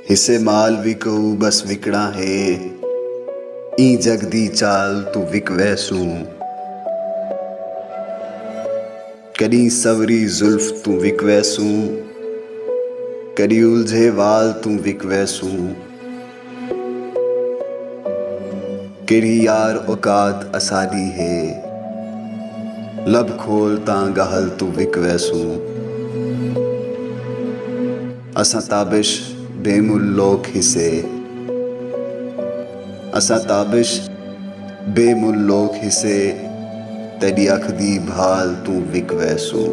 हिस्से माल विकऊ बस विकणा है। ई जगदी चाल तू विक वैसू। करी सवरी जुल्फ तू विक वैसू। करी उलझे वाल तू विक वैसू। केरी यार औकात असादी है। लब खोल तां गहल तू विक वैसू। असां ताबिश बेमुल लोक हिसे। असां ताबिश बेमुल लोक हिसे। तेरी अख दी भाल तू विक वैसू।